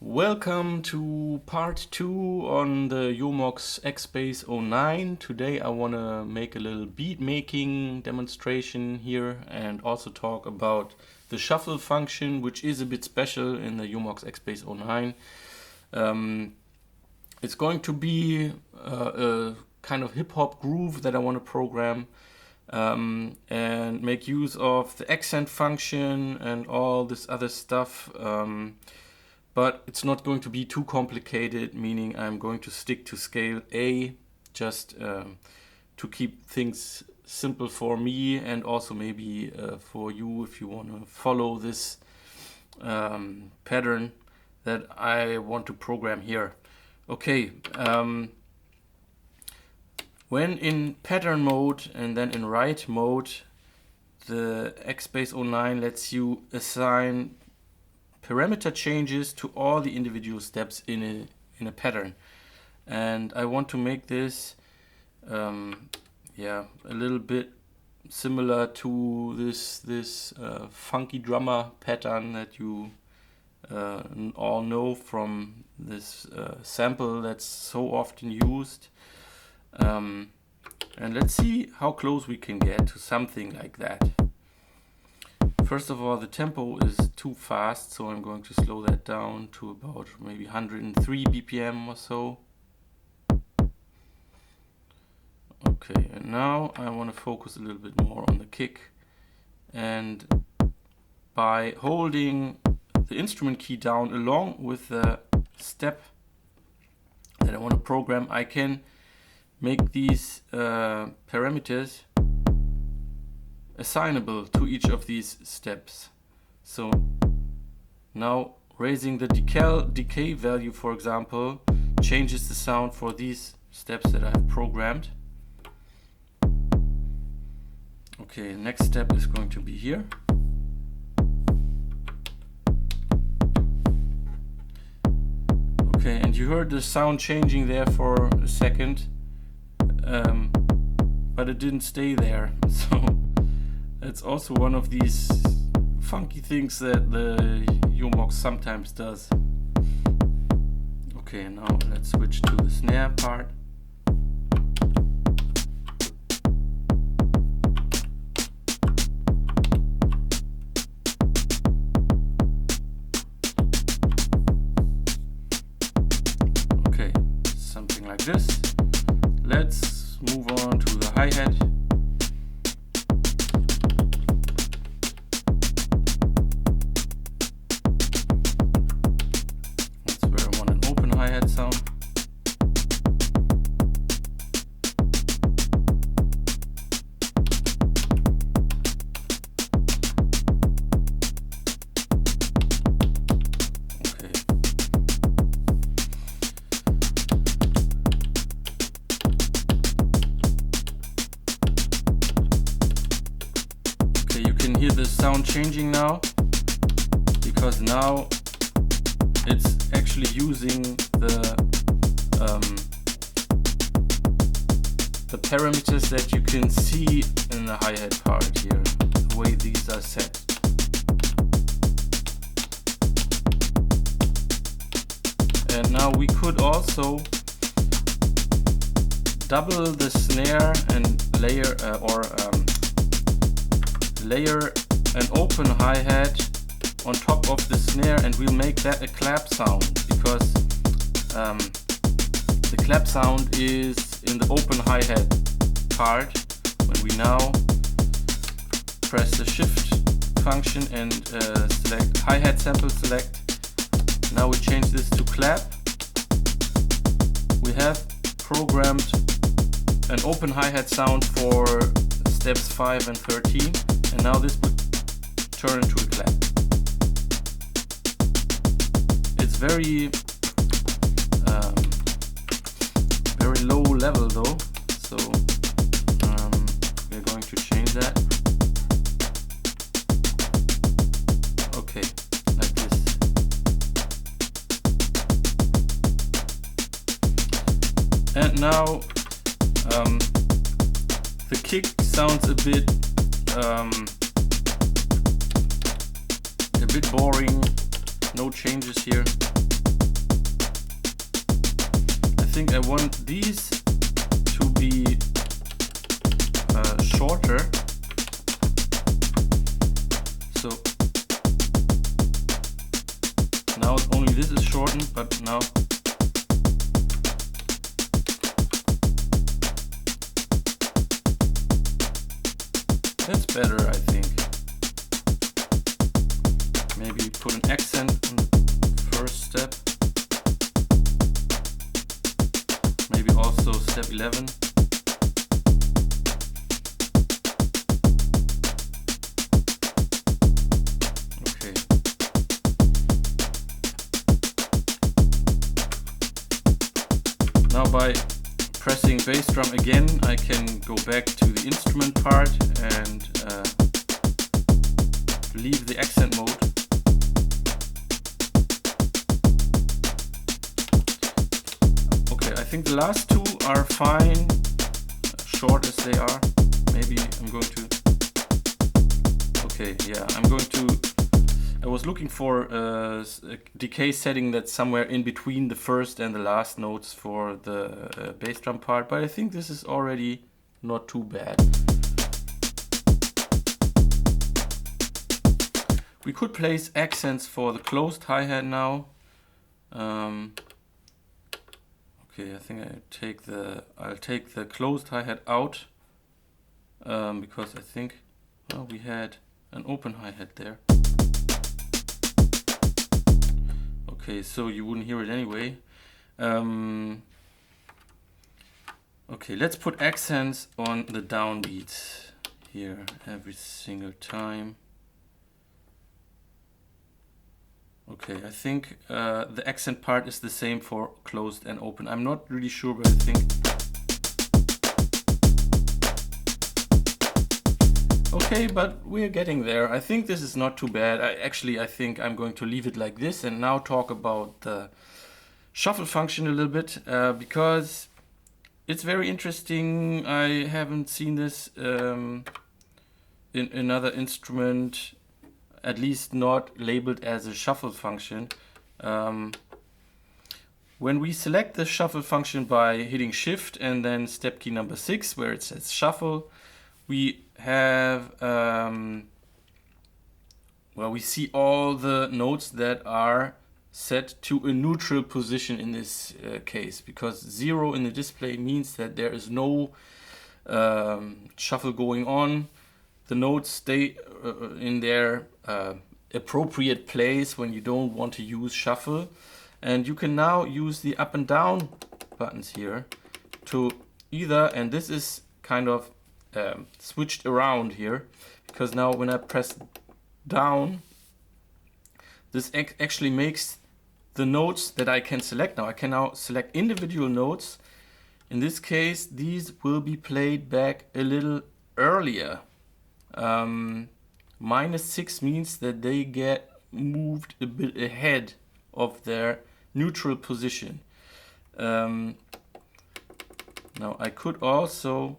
Welcome to part 2 on the Jomox XBase 09. Today I want to make a little beat making demonstration here and also talk about the shuffle function, which is a bit special in the Jomox XBase 09. It's going to be a kind of hip-hop groove that I want to program and make use of the accent function and all this other stuff. But it's not going to be too complicated, meaning I'm going to stick to scale A just to keep things simple for me and also maybe for you if you want to follow this pattern that I want to program here. Okay, when in pattern mode and then in write mode, the XBase 09 lets you assign parameter changes to all the individual steps in a pattern, and I want to make this a little bit similar to this funky drummer pattern that you all know from this sample that's so often used, and let's see how close we can get to something like that. First of all, the tempo is too fast, so I'm going to slow that down to about maybe 103 BPM or so. Okay, and now I want to focus a little bit more on the kick, and by holding the instrument key down along with the step that I want to program, I can make these parameters assignable to each of these steps. So now raising the decay value, for example, changes the sound for these steps that I have programmed. Okay, next step is going to be here. Okay, and you heard the sound changing there for a second, but it didn't stay there. So it's also one of these funky things that the Jomox sometimes does. Okay, now let's switch to the snare part. Okay, something like this. Let's move on to the hi-hat. Hi-hat sound. Okay. Okay, you can hear the sound changing now, because now it's actually using the parameters that you can see in the hi-hat part here, the way these are set. And now we could also double the snare and layer layer an open hi-hat on top of the snare, and we'll make that a clap sound, because the clap sound is in the open hi-hat part. When we now press the shift function and select hi-hat sample select, now we change this to clap. We have programmed an open hi-hat sound for steps 5 and 13, and now this would turn into a clap. It's very low level though, so we're going to change that. Okay, like this. And now the kick sounds a bit boring. No changes here. think I want these to be shorter. So now only this is shortened, but now that's better, I think. Maybe put an accent on the first step. Maybe also step 11. Okay. Now by pressing bass drum again, I can go back to the instrument part and leave the accent mode. Okay, I think the last two are fine, short as they are. Maybe I'm going to... Okay, yeah, I was looking for a decay setting that's somewhere in between the first and the last notes for the bass drum part, but I think this is already not too bad. We could place accents for the closed hi-hat now. Okay, I think I'll take the closed hi-hat out because I think we had an open hi-hat there. Okay, so you wouldn't hear it anyway. Okay, let's put accents on the downbeats here every single time. Okay, I think the accent part is the same for closed and open. I'm not really sure, but I think... Okay, but we're getting there. I think this is not too bad. I think I'm going to leave it like this and now talk about the shuffle function a little bit because it's very interesting. I haven't seen this in another instrument, at least not labeled as a shuffle function. When we select the shuffle function by hitting shift and then step key number 6 where it says shuffle, we have we see all the notes that are set to a neutral position in this case, because 0 in the display means that there is no shuffle going on. The notes stay in their appropriate place when you don't want to use shuffle, and you can now use the up and down buttons here to either, and this is kind of switched around here, because now when I press down, this actually makes the notes that I can select. Now I can now select individual notes. In this case, these will be played back a little earlier. -6 means that they get moved a bit ahead of their neutral position. Now I could also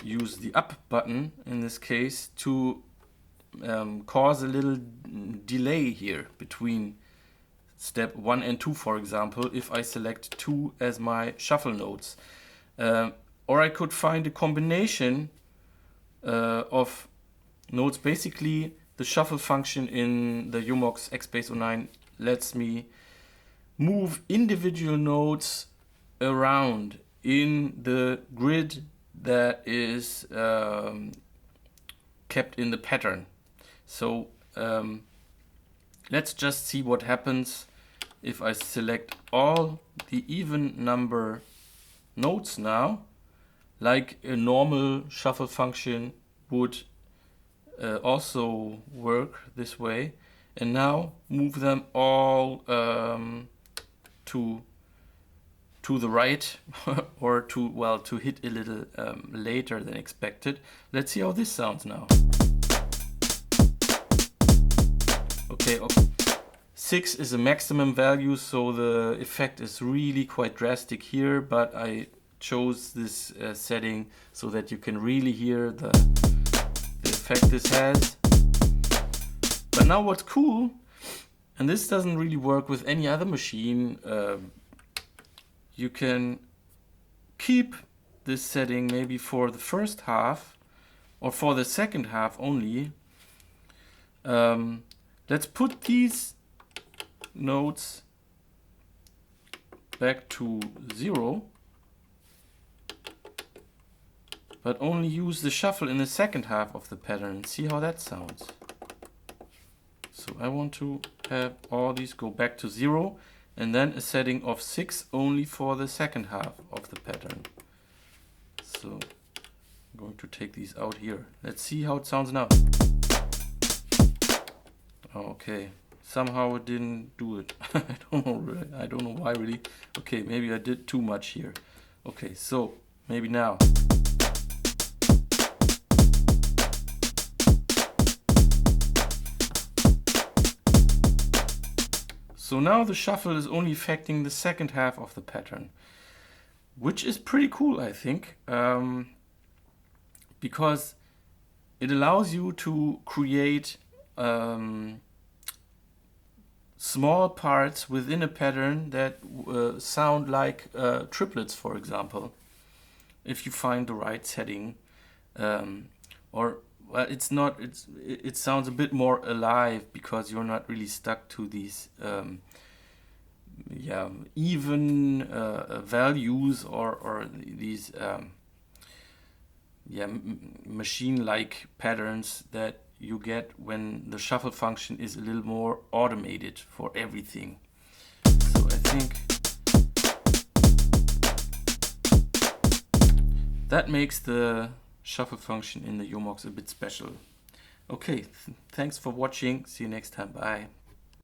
use the up button in this case to cause a little delay here between step 1 and 2, for example, if I select 2 as my shuffle notes. Or I could find a combination of notes. Basically, the shuffle function in the Jomox XBase 09 lets me move individual notes around in the grid that is kept in the pattern. So let's just see what happens if I select all the even number notes now, like a normal shuffle function would also work this way, and now move them all to the right or to hit a little later than expected. Let's see how this sounds now. Okay, 6 is a maximum value, so the effect is really quite drastic here, but I chose this setting so that you can really hear the effect this has. But now what's cool And this doesn't really work with any other machine. You can keep this setting maybe for the first half or for the second half only. Let's put these nodes back to 0, but only use the shuffle in the second half of the pattern. See how that sounds. So I want to have all these go back to 0 and then a setting of 6 only for the second half of the pattern. So I'm going to take these out here. Let's see how it sounds now. Okay, somehow it didn't do it. I don't know really. I don't know why really. Okay, maybe I did too much here. Okay, so maybe now. So now the shuffle is only affecting the second half of the pattern, which is pretty cool, I think, because it allows you to create small parts within a pattern that sound like triplets, for example, if you find the right setting, or well, it's not. It sounds a bit more alive because you're not really stuck to these even values or these machine-like patterns that you get when the shuffle function is a little more automated for everything. So I think that makes the shuffle function in the Jomox a bit special. Okay, thanks for watching. See you next time. Bye.